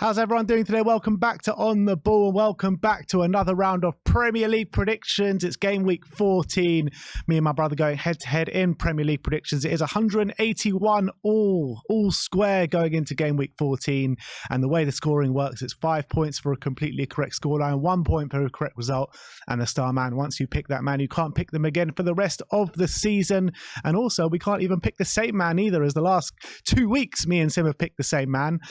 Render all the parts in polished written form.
How's everyone doing today? Welcome back to On the Ball and welcome back to another round of Premier League predictions. It's game week 14. Me and my brother going head-to-head in Premier League predictions. It is 181 all square going into game week 14. And the way the scoring works, it's 5 points for a completely correct scoreline, 1 point for a correct result, and the star man. Once you pick that man, you can't pick them again for the rest of the season. And also, we can't even pick the same man either, as the last 2 weeks, me and Sim have picked the same man.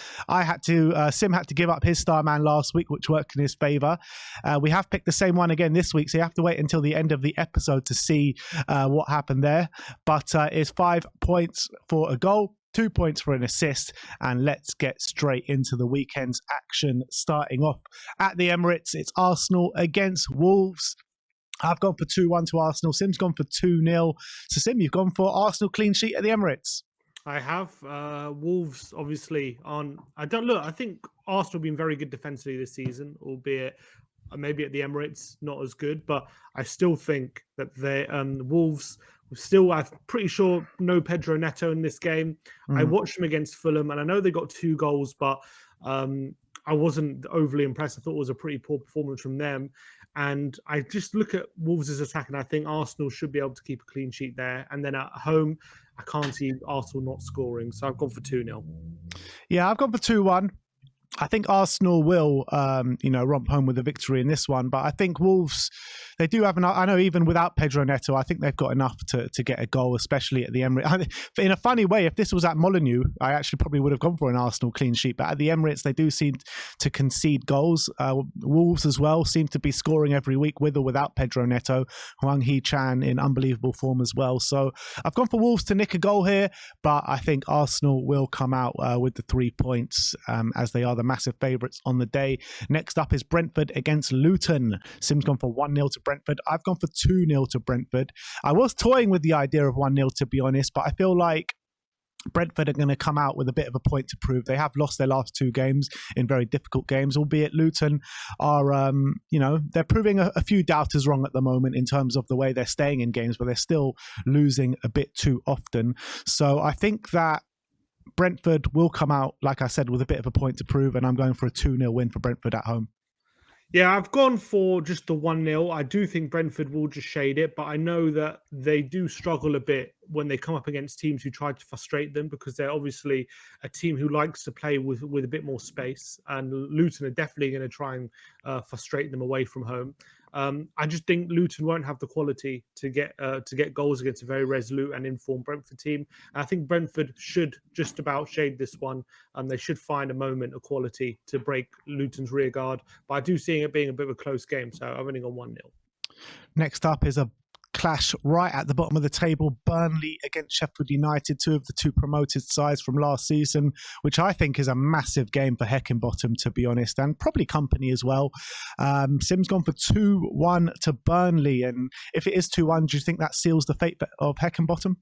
Sim had to give up his star man last week, which worked in his favour. We have picked the same one again this week, so you have to wait until the end of the episode to see what happened there. But it's 5 points for a goal, 2 points for an assist, and let's get straight into the weekend's action. Starting off at the Emirates, it's Arsenal against Wolves. I've gone for 2-1 to Arsenal. Sim's gone for 2-0. So Sim, you've gone for Arsenal clean sheet at the Emirates. I have. Wolves obviously on. I think Arsenal have been very good defensively this season, albeit maybe at the Emirates not as good. But I still think that Wolves still. I'm pretty sure no Pedro Neto in this game. I watched them against Fulham, and I know they got 2 goals, but I wasn't overly impressed. I thought it was a pretty poor performance from them. And I just look at Wolves' attack, and I think Arsenal should be able to keep a clean sheet there. And then at home, I can't see Arsenal not scoring. So I've gone for 2-0. Yeah, I've gone for 2-1. I think Arsenal will, romp home with a victory in this one. But I think Wolves, they do have enough. I know even without Pedro Neto, I think they've got enough to get a goal, especially at the Emirates. In a funny way, if this was at Molineux, I actually probably would have gone for an Arsenal clean sheet. But at the Emirates, they do seem to concede goals. Wolves as well seem to be scoring every week with or without Pedro Neto. Hwang Hee-chan in unbelievable form as well. So I've gone for Wolves to nick a goal here. But I think Arsenal will come out with the 3 points as they are the massive favourites on the day. Next up is Brentford against Luton. Sim's gone for 1-0 to Brentford. I've gone for 2-0 to Brentford. I was toying with the idea of 1-0 to be honest, but I feel like Brentford are going to come out with a bit of a point to prove. They have lost their last 2 games in very difficult games, albeit Luton are, they're proving a few doubters wrong at the moment in terms of the way they're staying in games, but they're still losing a bit too often. So I think that Brentford will come out, like I said, with a bit of a point to prove, and I'm going for a 2-0 win for Brentford at home. Yeah, I've gone for just the 1-0. I do think Brentford will just shade it, but I know that they do struggle a bit when they come up against teams who try to frustrate them, because they're obviously a team who likes to play with a bit more space, and Luton are definitely going to try and frustrate them away from home. I just think Luton won't have the quality to get goals against a very resolute and informed Brentford team. And I think Brentford should just about shade this one. They should find a moment of quality to break Luton's rear guard. But I do see it being a bit of a close game, so I've only gone 1-0. Next up is a clash right at the bottom of the table. Burnley against Sheffield United, 2 of the 2 promoted sides from last season, which I think is a massive game for Heckingbottom, to be honest, and probably company as well. Sim's gone for 2-1 to Burnley, and if it is 2-1, do you think that seals the fate of Heckingbottom?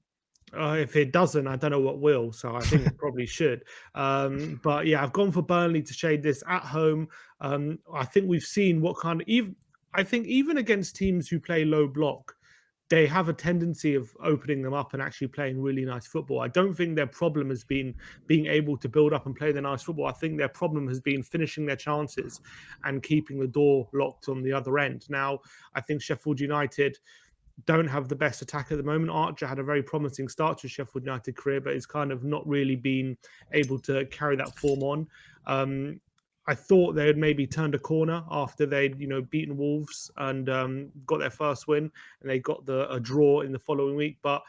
If it doesn't, I don't know what will. So I think it probably should. But yeah, I've gone for Burnley to shade this at home. I think we've seen what kind of I think even against teams who play low block, they have a tendency of opening them up and actually playing really nice football. I don't think their problem has been being able to build up and play the nice football. I think their problem has been finishing their chances and keeping the door locked on the other end. Now, I think Sheffield United don't have the best attack at the moment. Archer had a very promising start to Sheffield United career, but he's kind of not really been able to carry that form on. I thought they had maybe turned a corner after they'd, beaten Wolves and got their first win, and they got a draw in the following week. But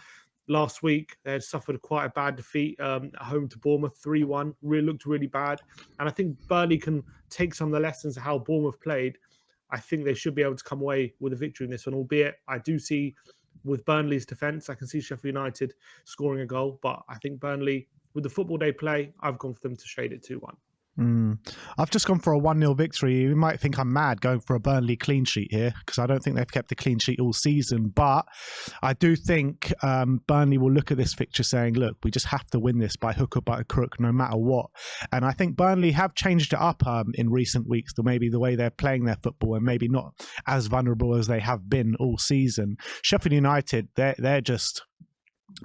last week they had suffered quite a bad defeat at home to Bournemouth, 3-1. Looked really bad. And I think Burnley can take some of the lessons of how Bournemouth played. I think they should be able to come away with a victory in this one, albeit I do see with Burnley's defence, I can see Sheffield United scoring a goal. But I think Burnley, with the football they play, I've gone for them to shade it 2-1. I've just gone for a 1-0 victory. You might think I'm mad going for a Burnley clean sheet here, because I don't think they've kept a clean sheet all season. But I do think Burnley will look at this fixture saying, look, we just have to win this by hook or by crook, no matter what. And I think Burnley have changed it up in recent weeks to maybe the way they're playing their football, and maybe not as vulnerable as they have been all season. Sheffield United, they're just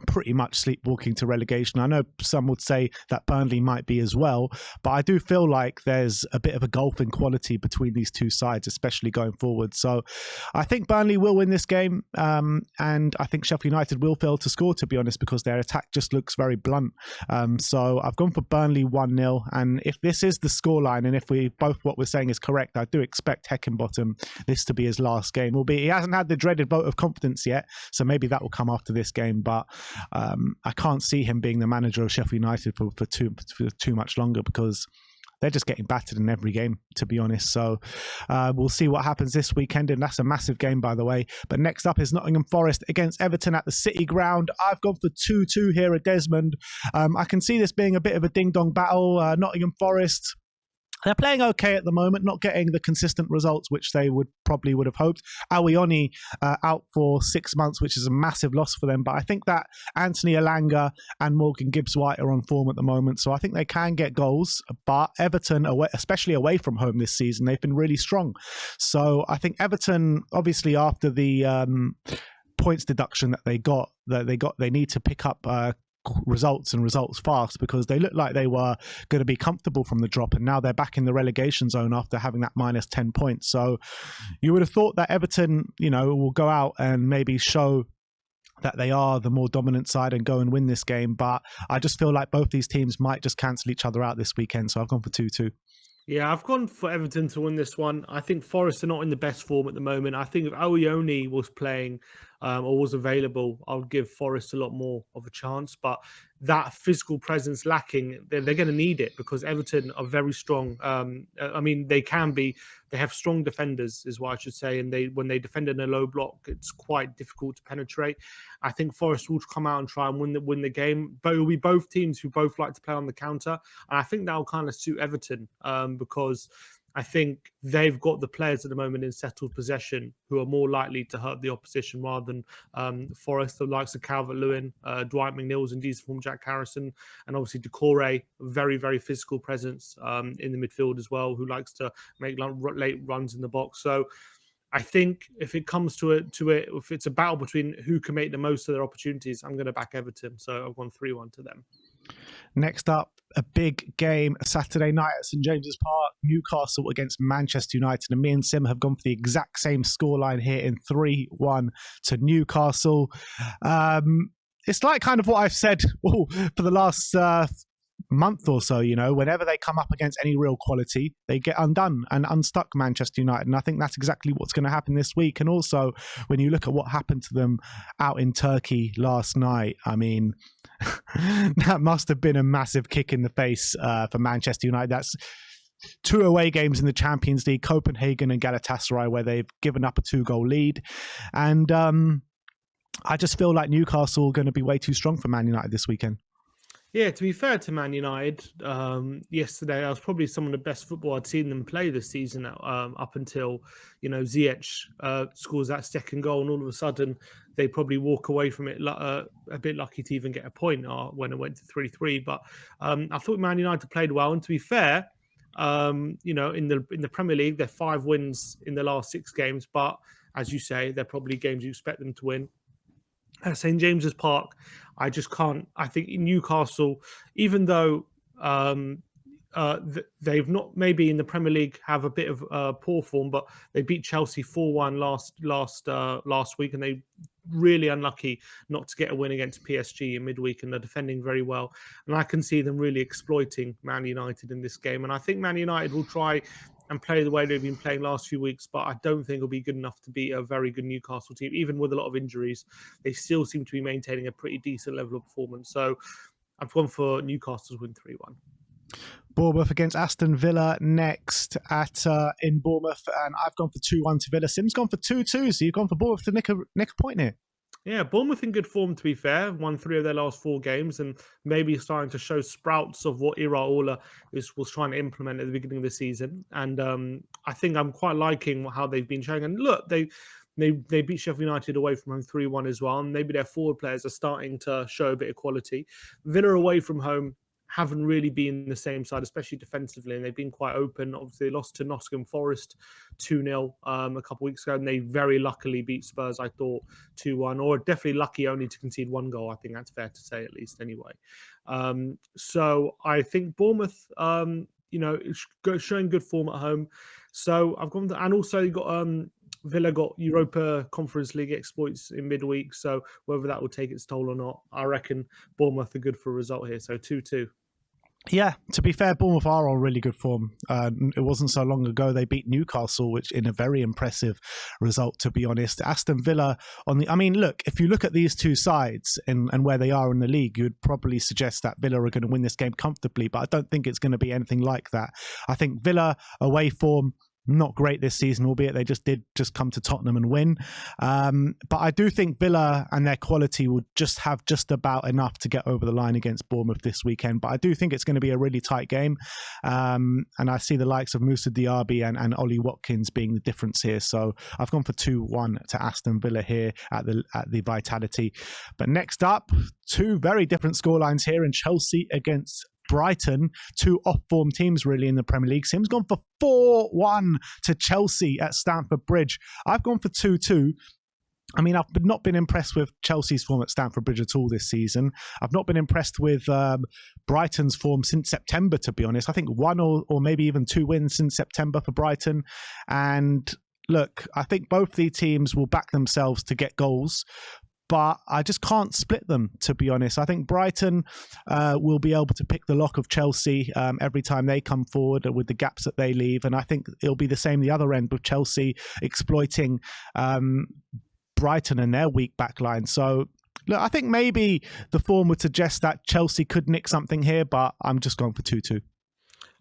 pretty much sleepwalking to relegation. I know some would say that Burnley might be as well, but I do feel like there's a bit of a gulf in quality between these two sides, especially going forward. So I think Burnley will win this game, and I think Sheffield United will fail to score, to be honest, because their attack just looks very blunt. So I've gone for Burnley 1-0, and if this is the scoreline, and if we both what we're saying is correct, I do expect Heckingbottom this to be his last game. Albeit he hasn't had the dreaded vote of confidence yet, so maybe that will come after this game, but I can't see him being the manager of Sheffield United for too much longer, because they're just getting battered in every game, to be honest. So we'll see what happens this weekend, and that's a massive game, by the way. But next up is Nottingham Forest against Everton at the City Ground. I've gone for 2-2 here at Desmond. I can see this being a bit of a ding-dong battle. Nottingham Forest, they're playing okay at the moment, not getting the consistent results which they would have hoped. Awioni out for 6 months, which is a massive loss for them. But I think that Anthony Elanga and Morgan Gibbs-White are on form at the moment, so I think they can get goals. But Everton, especially away from home this season, they've been really strong. So I think Everton, obviously after the points deduction that they need to pick up results fast, because they looked like they were going to be comfortable from the drop, and now they're back in the relegation zone after having that minus 10 points. So you would have thought that Everton, will go out and maybe show that they are the more dominant side and go and win this game, but I just feel like both these teams might just cancel each other out this weekend, so I've gone for 2-2. Yeah, I've gone for Everton to win this one. I think Forest are not in the best form at the moment. I think if Awioni was playing or was available, I would give Forest a lot more of a chance. But that physical presence lacking, they're going to need it, because Everton are very strong. They have strong defenders, is what I should say. And when they defend in a low block, it's quite difficult to penetrate. I think Forest will come out and try and win the game. But it will be both teams who both like to play on the counter. And I think that will kind of suit Everton because I think they've got the players at the moment in settled possession who are more likely to hurt the opposition rather than Forest, the likes of Calvert-Lewin, Dwight McNeil's in decent form, Jack Harrison, and obviously Decore, very, very physical presence in the midfield as well, who likes to make late runs in the box. So I think if it comes to it, if it's a battle between who can make the most of their opportunities, I'm going to back Everton. So I've gone 3-1 to them. Next up, a big game Saturday night at St James's Park, Newcastle against Manchester United. And me and Sim have gone for the exact same scoreline here in 3-1 to Newcastle. It's like kind of what I've said for the last month or so, whenever they come up against any real quality, they get undone and unstuck Manchester United. And I think that's exactly what's going to happen this week. And also, when you look at what happened to them out in Turkey last night, I mean, that must have been a massive kick in the face for Manchester United. That's 2 away games in the Champions League, Copenhagen and Galatasaray, where they've given up a 2-goal lead. And I just feel like Newcastle are going to be way too strong for Man United this weekend. Yeah, to be fair to Man United, yesterday I was probably some of the best football I'd seen them play this season up until, Ziyech scores that second goal, and all of a sudden they probably walk away from it a bit lucky to even get a point when it went to 3-3. But I thought Man United played well, and to be fair, in the Premier League, they're 5 wins in the last 6 games, but as you say, they're probably games you expect them to win. At St James's Park, I just can't. I think in Newcastle, even though they've not maybe in the Premier League have a bit of poor form, but they beat Chelsea 4-1 last week, and they really unlucky not to get a win against PSG in midweek, and they're defending very well. And I can see them really exploiting Man United in this game. And I think Man United will try and play the way they've been playing last few weeks, but I don't think it'll be good enough to beat a very good Newcastle team. Even with a lot of injuries, they still seem to be maintaining a pretty decent level of performance. So I've gone for Newcastle's win 3-1. Bournemouth against Aston Villa next in Bournemouth, and I've gone for 2-1 to Villa. Sim's gone for 2-2, so you've gone for Bournemouth to nick a point here. Yeah, Bournemouth in good form, to be fair. Won 3 of their last 4 games, and maybe starting to show sprouts of what Iraola was trying to implement at the beginning of the season. And I think I'm quite liking how they've been showing. And look, they beat Sheffield United away from home 3-1 as well, and maybe their forward players are starting to show a bit of quality. Villa away from home haven't really been the same side, especially defensively, and they've been quite open. Obviously, they lost to Nottingham Forest 2-0 a couple of weeks ago, and they very luckily beat Spurs, I thought, 2-1, or definitely lucky only to concede one goal. I think that's fair to say, at least, anyway. So I think Bournemouth, showing good form at home. So I've gone, and also you got Villa got Europa Conference League exploits in midweek. So whether that will take its toll or not, I reckon Bournemouth are good for a result here. So 2-2. Yeah, to be fair, Bournemouth are on really good form. It wasn't so long ago they beat Newcastle, which in a very impressive result, to be honest. Aston Villa look, if you look at these two sides and where they are in the league, you'd probably suggest that Villa are going to win this game comfortably, but I don't think it's going to be anything like that. I think Villa away form, not great this season, albeit they did come to Tottenham and win. But I do think Villa and their quality will just have just about enough to get over the line against Bournemouth this weekend. But I do think it's going to be a really tight game. And I see the likes of Moussa Diaby and Ollie Watkins being the difference here. So I've gone for 2-1 to Aston Villa here at the Vitality. But next up, two very different scorelines here in Chelsea against Brighton, two off-form teams really in the Premier League. Sim's gone for 4-1 to Chelsea at Stamford Bridge. I've gone for 2-2. I mean, I've not been impressed with Chelsea's form at Stamford Bridge at all this season. I've not been impressed with Brighton's form since September, to be honest. I think one or maybe even two wins since September for Brighton. And look, I think both the teams will back themselves to get goals, but I just can't split them, to be honest. I think Brighton will be able to pick the lock of Chelsea every time they come forward with the gaps that they leave. And I think it'll be the same the other end with Chelsea exploiting Brighton and their weak back line. So, look, I think maybe the form would suggest that Chelsea could nick something here, but I'm just going for 2-2.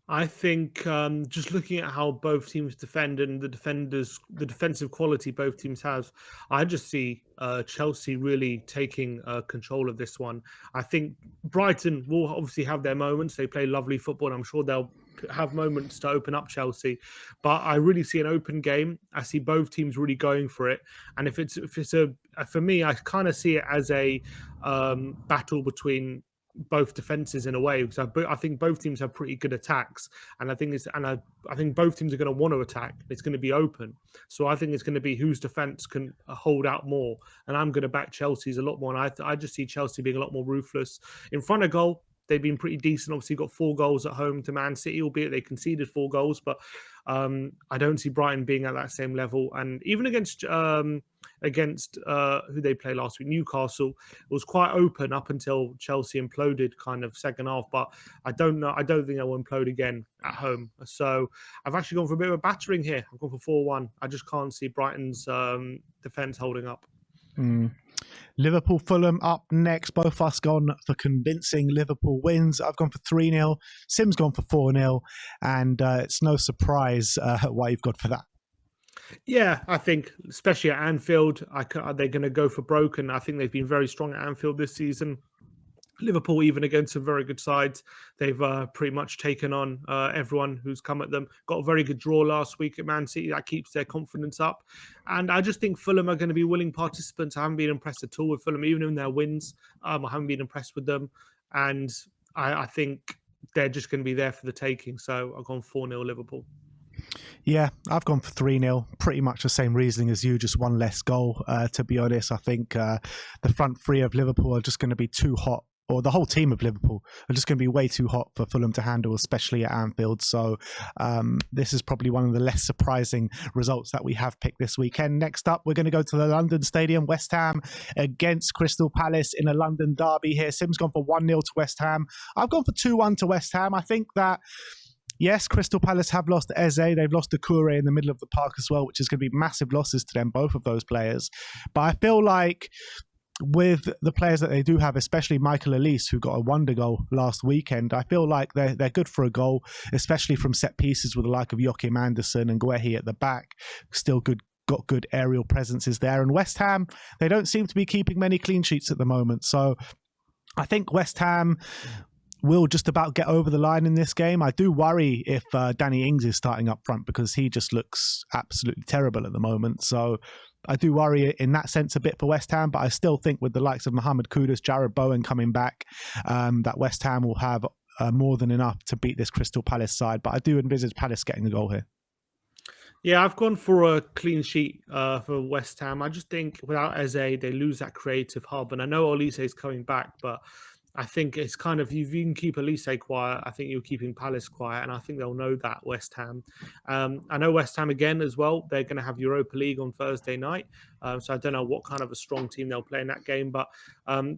I think just looking at how both teams defend and the defensive quality both teams have, I just see Chelsea really taking control of this one. I think Brighton will obviously have their moments. They play lovely football, and I'm sure they'll have moments to open up Chelsea. But I really see an open game. I see both teams really going for it. And for me, I kind of see it as a battle between both defenses in a way, because I think both teams have pretty good attacks, and I think both teams are going to want to attack. It's going to be open, so I think it's going to be whose defense can hold out more, and I'm going to back Chelsea's a lot more. And I just see Chelsea being a lot more ruthless in front of goal. They've been pretty decent. Obviously, got 4 goals at home to Man City, albeit they conceded 4 goals. But I don't see Brighton being at that same level. And even against who they played last week, Newcastle, it was quite open up until Chelsea imploded kind of second half. But I don't know. I don't think they will implode again at home. So I've actually gone for a bit of a battering here. I've gone for 4-1. I just can't see Brighton's defence holding up. Liverpool, Fulham up next. Both us gone for convincing Liverpool wins. I've gone for 3-0. Sim's gone for 4-0. And it's no surprise why you've gone for that. Yeah, I think, especially at Anfield, they're going to go for broke. And I think they've been very strong at Anfield this season. Liverpool, even against some very good sides, they've pretty much taken on everyone who's come at them. Got a very good draw last week at Man City. That keeps their confidence up. And I just think Fulham are going to be willing participants. I haven't been impressed at all with Fulham, even in their wins. I haven't been impressed with them. And I think they're just going to be there for the taking. So I've gone 4-0 Liverpool. Yeah, I've gone for 3-0. Pretty much the same reasoning as you, just one less goal. To be honest, I think the front three of Liverpool are just going to be too hot, or the whole team of Liverpool are just going to be way too hot for Fulham to handle, especially at Anfield. So this is probably one of the less surprising results that we have picked this weekend. Next up, we're going to go to the London Stadium, West Ham against Crystal Palace in a London derby here. Sim's gone for 1-0 to West Ham. I've gone for 2-1 to West Ham. I think that, yes, Crystal Palace have lost Eze. They've lost Doucouré in the middle of the park as well, which is going to be massive losses to them, both of those players. But I feel like with the players that they do have, especially Michael Elise, who got a wonder goal last weekend, I feel like they're good for a goal, especially from set pieces with the like of Joachim Andersen and Guehi at the back. Still got good aerial presences there. And West Ham, they don't seem to be keeping many clean sheets at the moment. So I think West Ham will just about get over the line in this game. I do worry if Danny Ings is starting up front, because he just looks absolutely terrible at the moment. So I do worry in that sense a bit for West Ham, but I still think with the likes of Mohamed Kudus, Jared Bowen coming back, that West Ham will have more than enough to beat this Crystal Palace side. But I do envisage Palace getting a goal here. Yeah, I've gone for a clean sheet for West Ham. I just think without Eze, they lose that creative hub. And I know Olise is coming back, but I think it's kind of, if you can keep Olise quiet, I think you're keeping Palace quiet. And I think they'll know that, West Ham. I know West Ham again as well. They're going to have Europa League on Thursday night. So I don't know what kind of a strong team they'll play in that game. But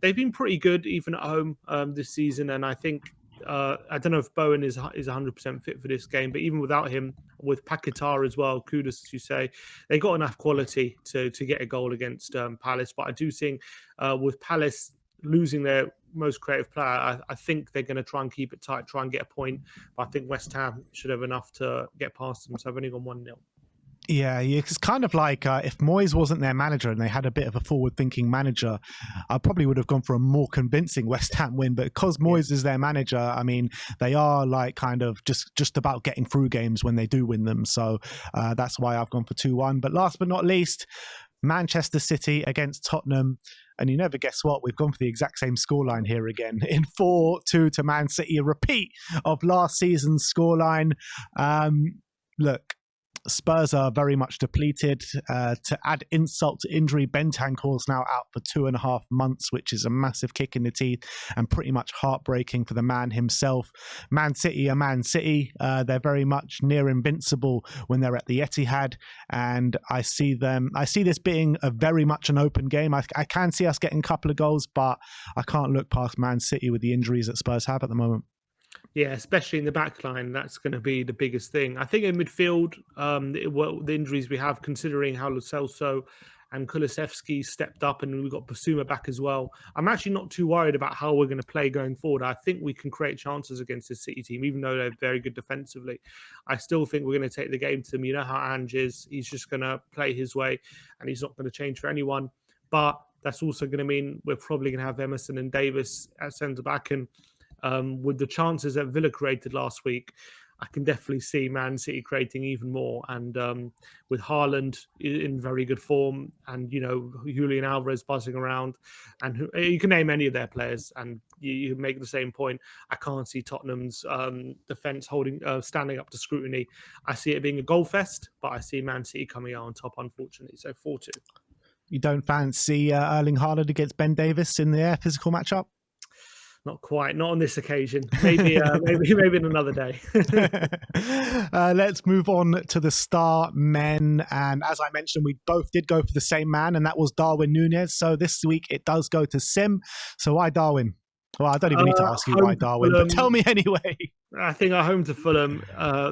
they've been pretty good even at home this season. And I think, I don't know if Bowen is 100% fit for this game, but even without him, with Paquetá as well, kudos as you say, they got enough quality to get a goal against Palace. But I do think with Palace losing their most creative player, I think they're going to try and keep it tight, try and get a point. But I think West Ham should have enough to get past them. So I've only gone 1-0. Yeah, it's kind of like if Moyes wasn't their manager and they had a bit of a forward-thinking manager, I probably would have gone for a more convincing West Ham win. But because Moyes is their manager, I mean, they are like kind of just about getting through games when they do win them. So that's why I've gone for 2-1. But last but not least, Manchester City against Tottenham. And you never guess what? We've gone for the exact same scoreline here again. In 4-2 to Man City, a repeat of last season's scoreline. Look, Spurs are very much depleted. To add insult to injury, Bentancur's now out for 2.5 months, which is a massive kick in the teeth and pretty much heartbreaking for the man himself. Man City are Man City. They're very much near invincible when they're at the Etihad, and I see this being a very much an open game. I can see us getting a couple of goals, but I can't look past Man City with the injuries that Spurs have at the moment. Yeah, especially in the back line, that's going to be the biggest thing. I think in midfield, the injuries we have, considering how Lo Celso and Kulusevski stepped up and we've got Basuma back as well, I'm actually not too worried about how we're going to play going forward. I think we can create chances against this City team, even though they're very good defensively. I still think we're going to take the game to them. You know how Ange is. He's just going to play his way and he's not going to change for anyone. But that's also going to mean we're probably going to have Emerson and Davis at centre-back, and with the chances that Villa created last week, I can definitely see Man City creating even more. And with Haaland in very good form, and Julian Alvarez buzzing around, and you can name any of their players, and you make the same point. I can't see Tottenham's defense standing up to scrutiny. I see it being a goal fest, but I see Man City coming out on top, unfortunately. So 4-2. You don't fancy Erling Haaland against Ben Davis in the physical matchup? Not quite. Not on this occasion. Maybe in another day. Let's move on to the star men. And as I mentioned, we both did go for the same man, and that was Darwin Núñez. So this week it does go to Sim. So why Darwin? Well, I don't even need to ask you why Darwin, but tell me anyway. I think at home to Fulham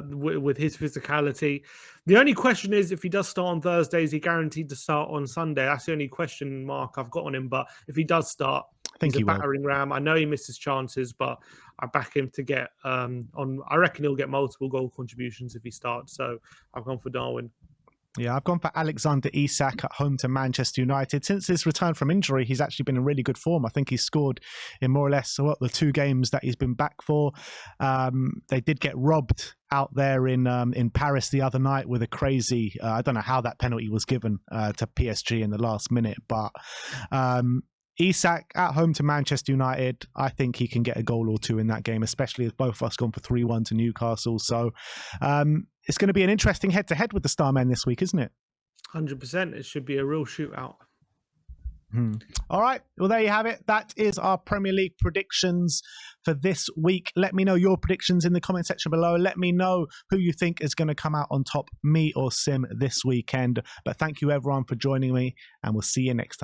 with his physicality. The only question is, if he does start on Thursday, is he guaranteed to start on Sunday? That's the only question mark I've got on him. But if he does start, he's a battering ram. I know he misses chances, but I back him to get on. I reckon he'll get multiple goal contributions if he starts. So I've gone for Darwin. Yeah, I've gone for Alexander Isak at home to Manchester United. Since his return from injury, he's actually been in really good form. I think he's scored in more or less the 2 games that he's been back for. They did get robbed out there in Paris the other night with a crazy, I don't know how that penalty was given to PSG in the last minute, but Isak at home to Manchester United, I think he can get a goal or 2 in that game, especially as both of us gone for 3-1 to Newcastle. So it's going to be an interesting head-to-head with the star men this week, isn't it? 100%. It should be a real shootout. All right. Well, there you have it. That is our Premier League predictions for this week. Let me know your predictions in the comment section below. Let me know who you think is going to come out on top, me or Sim, this weekend. But thank you, everyone, for joining me, and we'll see you next time.